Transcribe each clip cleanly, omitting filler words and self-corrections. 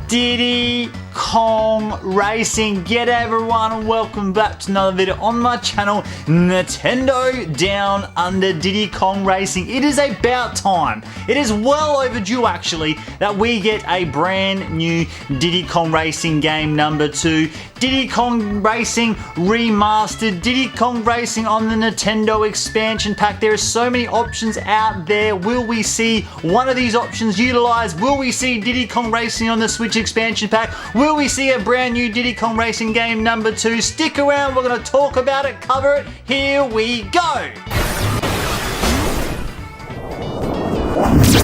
Diddy Kong Racing. Get everyone and welcome back to another video on my channel, Nintendo Down Under Diddy Kong Racing. It is about time. It is well overdue actually that we get a brand new Diddy Kong Racing game number 2. Diddy Kong Racing Remastered, Diddy Kong Racing on the Nintendo expansion pack. There are so many options out there. Will we see one of these options utilized? Will we see Diddy Kong Racing on the Switch expansion pack? Will we see a brand new Diddy Kong Racing game number 2? Stick around, we're going to talk about it, cover it. Here we go.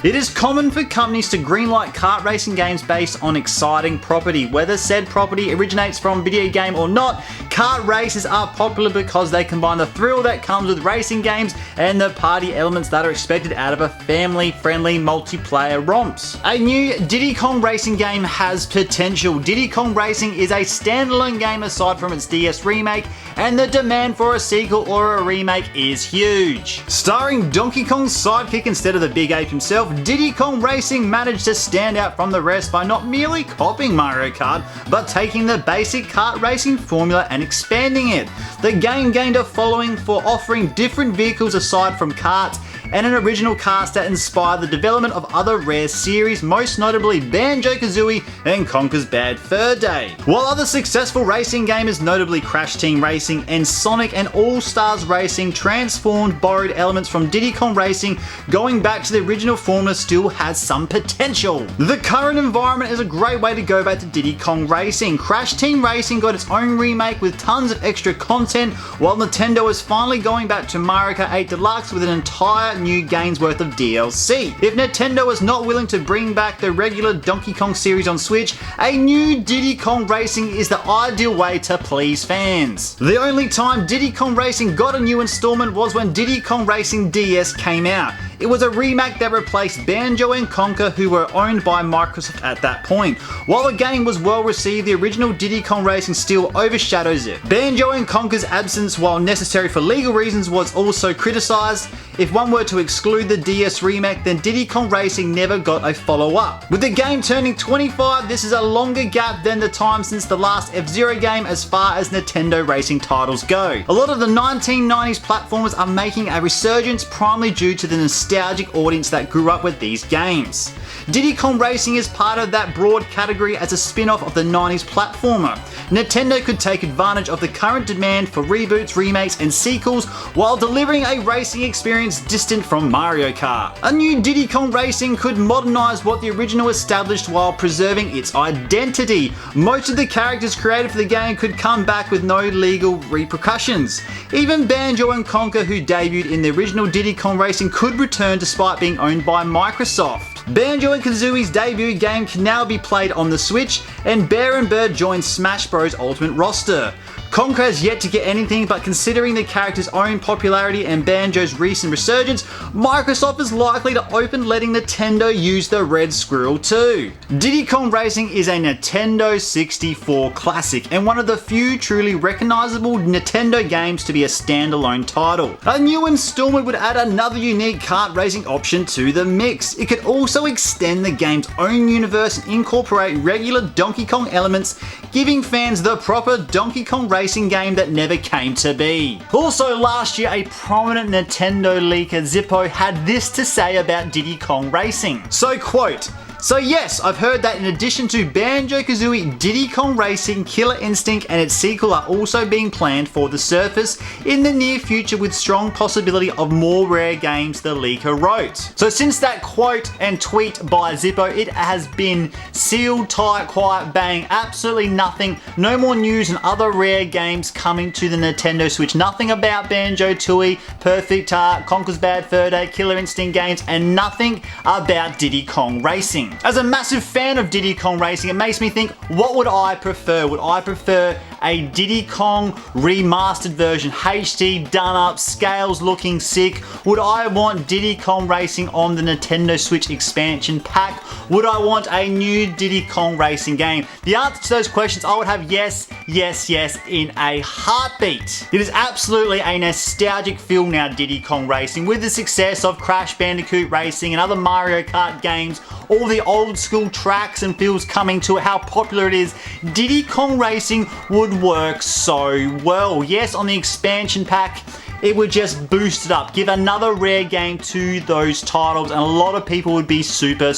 It is common for companies to greenlight kart racing games based on exciting property. Whether said property originates from video game or not, kart races are popular because they combine the thrill that comes with racing games and the party elements that are expected out of a family-friendly multiplayer romps. A new Diddy Kong Racing game has potential. Diddy Kong Racing is a standalone game aside from its DS remake, and the demand for a sequel or a remake is huge. Starring Donkey Kong's sidekick instead of the big ape himself, Diddy Kong Racing managed to stand out from the rest by not merely copying Mario Kart, but taking the basic kart racing formula and expanding it. The game gained a following for offering different vehicles aside from karts, and an original cast that inspired the development of other Rare series, most notably Banjo-Kazooie and Conker's Bad Fur Day. While other successful racing gamers, notably Crash Team Racing and Sonic and All-Stars Racing, transformed borrowed elements from Diddy Kong Racing, going back to the original formula still has some potential. The current environment is a great way to go back to Diddy Kong Racing. Crash Team Racing got its own remake with tons of extra content, while Nintendo is finally going back to Mario Kart 8 Deluxe with an entire new game's worth of DLC. If Nintendo is not willing to bring back the regular Donkey Kong series on Switch, a new Diddy Kong Racing is the ideal way to please fans. The only time Diddy Kong Racing got a new installment was when Diddy Kong Racing DS came out. It was a remake that replaced Banjo and Conker, who were owned by Microsoft at that point. While the game was well received, the original Diddy Kong Racing still overshadows it. Banjo and Conker's absence, while necessary for legal reasons, was also criticized. If one were to exclude the DS remake, then Diddy Kong Racing never got a follow-up. With the game turning 25, this is a longer gap than the time since the last F-Zero game as far as Nintendo racing titles go. A lot of the 1990s platformers are making a resurgence primarily due to the nostalgic audience that grew up with these games. Diddy Kong Racing is part of that broad category as a spin-off of the 90s platformer. Nintendo could take advantage of the current demand for reboots, remakes, and sequels while delivering a racing experience distant from Mario Kart. A new Diddy Kong Racing could modernize what the original established while preserving its identity. Most of the characters created for the game could come back with no legal repercussions. Even Banjo and Conker, who debuted in the original Diddy Kong Racing, could return despite being owned by Microsoft. Banjo and Kazooie's debut game can now be played on the Switch, and Bear and Bird joined Smash Bros. Ultimate roster. Conker has yet to get anything, but considering the character's own popularity and Banjo's recent resurgence, Microsoft is likely to open letting Nintendo use the Red Squirrel too. Diddy Kong Racing is a Nintendo 64 classic and one of the few truly recognizable Nintendo games to be a standalone title. A new installment would add another unique kart racing option to the mix. It could also extend the game's own universe and incorporate regular Donkey Kong elements, giving fans the proper Donkey Kong racing game that never came to be. Also last year, a prominent Nintendo leaker, Zippo, had this to say about Diddy Kong Racing. So quote, "So yes, I've heard that in addition to Banjo-Kazooie, Diddy Kong Racing, Killer Instinct and its sequel are also being planned for the Surface in the near future with strong possibility of more rare games," the leaker wrote. So since that quote and tweet by Zippo, it has been sealed, tight, quiet, bang, absolutely nothing. No more news and other rare games coming to the Nintendo Switch. Nothing about Banjo-Tooie, Perfect Heart, Conker's Bad Fur Day, Killer Instinct games, and nothing about Diddy Kong Racing. As a massive fan of Diddy Kong Racing, it makes me think, what would I prefer? Would I prefer a Diddy Kong remastered version, HD, done up, scales looking sick? Would I want Diddy Kong Racing on the Nintendo Switch expansion pack? Would I want a new Diddy Kong Racing game? The answer to those questions, I would have yes, yes, yes in a heartbeat. It is absolutely a nostalgic feel now, Diddy Kong Racing, with the success of Crash Bandicoot Racing and other Mario Kart games all the old school tracks and feels coming to it, how popular it is, Diddy Kong Racing would work so well. Yes, on the expansion pack, it would just boost it up, give another rare game to those titles, and a lot of people would be super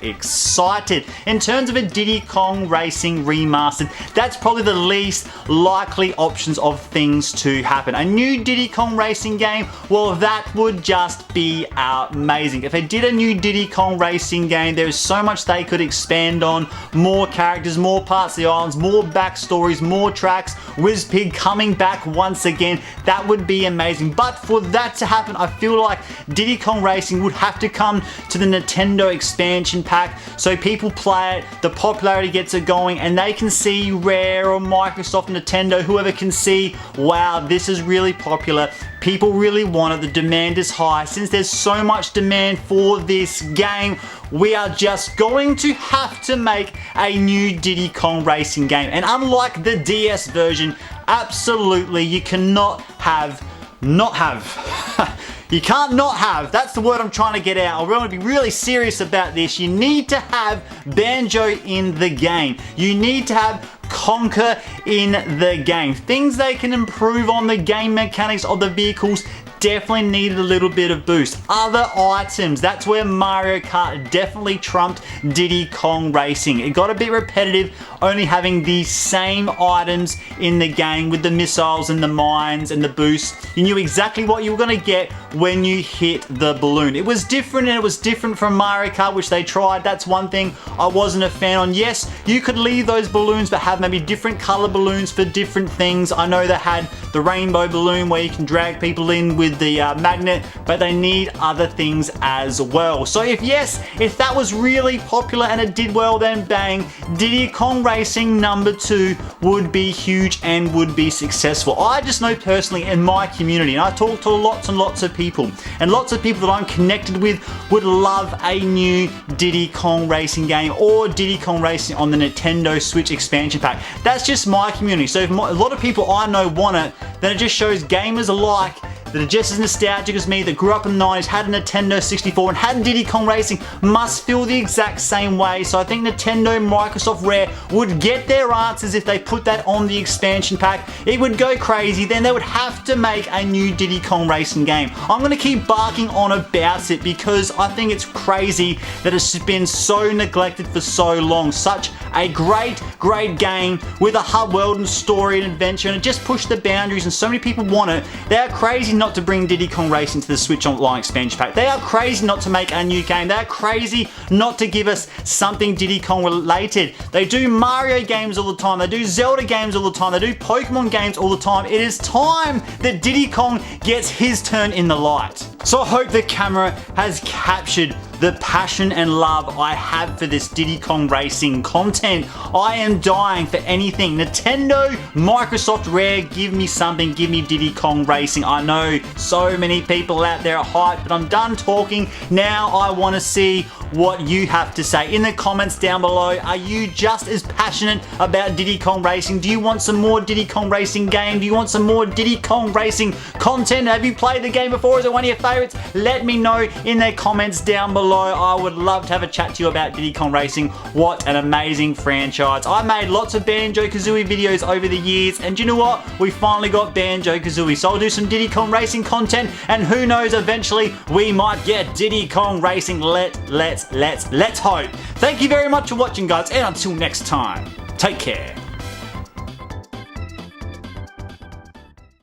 excited. In terms of a Diddy Kong Racing remastered, that's probably the least likely options of things to happen. A new Diddy Kong Racing game, well, that would just be amazing. If they did a new Diddy Kong Racing game, there is so much they could expand on. More characters, more parts of the islands, more backstories, more tracks, Wizpig coming back once again. That would be amazing. But for that to happen, I feel like Diddy Kong Racing would have to come to the Nintendo expansion pack so people play it, the popularity gets it going, and they can see Rare or Microsoft, Nintendo, whoever can see, wow, this is really popular. People really want it. The demand is high. Since there's so much demand for this game, we are just going to have to make a new Diddy Kong Racing game. And unlike the DS version, absolutely you cannot you can't not have, that's the word I'm trying to get out. I want to be really serious about this. You need to have Banjo in the game. You need to have Conker in the game. Things they can improve on, the game mechanics of the vehicles definitely needed a little bit of boost. Other items, that's where Mario Kart definitely trumped Diddy Kong Racing. It got a bit repetitive, only having the same items in the game with the missiles and the mines and the boosts. You knew exactly what you were going to get when you hit the balloon. It was different, and it was different from Mario Kart, which they tried. That's one thing I wasn't a fan on. Yes, you could leave those balloons but have maybe different color balloons for different things. I know they had the rainbow balloon where you can drag people in with the magnet, but they need other things as well. So if that was really popular and it did well, then bang, Diddy Kong Racing #2 would be huge and would be successful. I just know personally in my community, and I talk to lots and lots of people, and lots of people that I'm connected with would love a new Diddy Kong Racing game or Diddy Kong Racing on the Nintendo Switch expansion pack. That's just my community. So if a lot of people I know want it, then it just shows gamers alike that are just as nostalgic as me, that grew up in the 90s, had a Nintendo 64 and had Diddy Kong Racing, must feel the exact same way. So I think Nintendo, Microsoft, Rare would get their answers if they put that on the expansion pack. It would go crazy. Then they would have to make a new Diddy Kong Racing game. I'm going to keep barking on about it because I think it's crazy that it's been so neglected for so long. Such a great game with a hub world and story and adventure, and it just pushed the boundaries, and so many people want it. They are crazy not to bring Diddy Kong Racing to the Switch Online expansion pack. They are crazy not to make a new game. They are crazy not to give us something Diddy Kong related. They do Mario games all the time. They do Zelda games all the time. They do Pokemon games all the time. It is time that Diddy Kong gets his turn in the light. So I hope the camera has captured the passion and love I have for this Diddy Kong Racing content. I am dying for anything. Nintendo, Microsoft, Rare, give me something. Give me Diddy Kong Racing. I know so many people out there are hyped, but I'm done talking. Now I want to see what you have to say in the comments down below. Are you just as passionate about Diddy Kong Racing? Do you want some more Diddy Kong Racing game? Do you want some more Diddy Kong Racing content? Have you played the game before? Is it one of your favorites? Let me know in the comments down below. I would love to have a chat to you about Diddy Kong Racing. What an amazing franchise. I made lots of Banjo-Kazooie videos over the years, and do you know what? We finally got Banjo-Kazooie. So I'll do some Diddy Kong Racing content, and who knows, eventually we might get Diddy Kong Racing. Let's hope. Thank you very much for watching, guys, and until next time, take care.